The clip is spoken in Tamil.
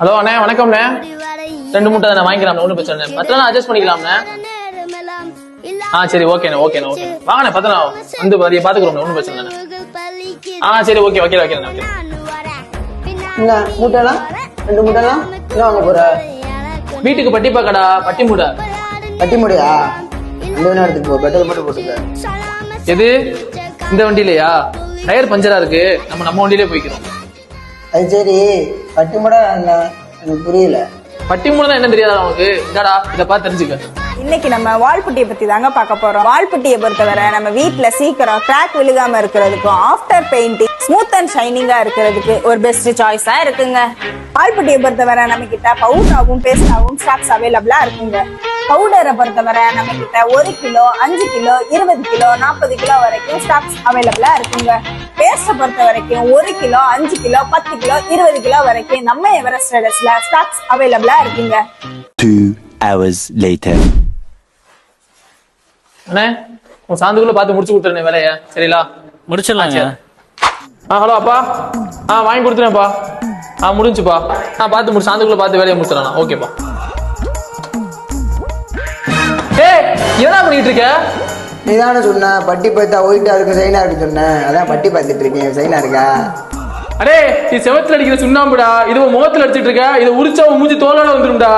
ஹலோ அண்ணே, வணக்கம்ண்ணே. 2 மூட்டை தானே வாங்கிக்கலாம், ஒன்றும் பிரச்சனை இல்லை. பத்தலாம் அட்ஜஸ்ட் பண்ணிக்கலாம்ண்ணே. சரி, ஓகேண்ணே. வாங்கண்ணே, பத்தலாம் வந்து பாத்துக்கிறோம், ஒன்றும் பிரச்சனை இல்லை. சரி, ஓகே, வைக்கிறேன். என்ன மூட்டைலாம் 2 மூட்டைலாம் என்ன வாங்க போற? வீட்டுக்கு பட்டி பாக்கடா, பட்டி மூடை. பட்டி மூடையா? அந்த வேணா எடுத்துட்டு போ, பெட்ரோல் மட்டும் போட்டுக்க. எது இந்த வண்டியிலயா? டயர் பஞ்சரா இருக்கு, நம்ம வண்டியிலே போய்க்கிறோம். அது சரி, பட்டி மூடை என்ன எனக்கு புரியல. பட்டி மூடை என்ன தெரியாதா உனக்கு? இதாடா, இதை பார்த்து தெரிஞ்சுக்க. இன்னைக்கு நம்ம வால்புட்டியை பத்தி தாங்க பார்க்க போறோம். வால்புட்டியை பொறுத்தவரை நம்ம வீட்டுல சீக்கிரம் கிராக் விழுகாம இருக்கிறதுக்கும் ஆஃப்டர் பெயிண்டிங் ஸ்மூத் அண்ட் ஷைனிங்கா இருக்கிறதுக்கு ஒரு பெஸ்ட் சாய்ஸா இருக்குங்க. வால்புட்டியை பொறுத்தவரை நம்ம கிட்ட பவுடராகவும் பேஸ்டாகவும் ஸ்டாக்ஸ் அவைலபிளா இருக்குங்க. பவுடரை பொறுத்தவரை நம்ம கிட்ட 1 கிலோ, 5 கிலோ, 20 கிலோ, 40 கிலோ வரைக்கும் ஸ்டாக்ஸ் அவைலபிளா இருக்குங்க. பேஸ்ட பொறுத்த வரைக்கும் 1 கிலோ, 5 கிலோ, 10 கிலோ, 20 கிலோ வரைக்கும் நம்ம எவரெஸ்ட் ட்ரேடர்ஸ்ல ஸ்டாக்ஸ் அவைலபிளா இருக்குங்க. 2 hours later. அண்ணே, உன் சாந்துக்குள்ள பார்த்து முடிச்சு கொடுத்துருந்தேன் வேலையை, சரிங்களா? முடிச்சிடலாங்க. ஹலோ அப்பா, வாங்கி கொடுத்துருவேன்ப்பா. முடிஞ்சுப்பா. பார்த்து முடிச்சு சாந்துக்குள்ள பார்த்து வேலையை முடிச்சிடலாம். ஓகேப்பா. என்ன பண்ணிட்டு இருக்க? நீ தானே சொன்ன பட்டி பார்த்தா ஒயிட்டா இருக்கு, சைனா இருக்கு சொன்ன. அதான் பட்டி பார்த்துட்டு இருக்கேன். சைனா இருக்கா? அடே, இது செவத்துல அடிக்கிற சுண்ணாம்புடா. இது முகத்துல அடிச்சிட்டு இருக்க. இதை உரிச்சா மூஞ்சி தோலோட வந்துரும்டா.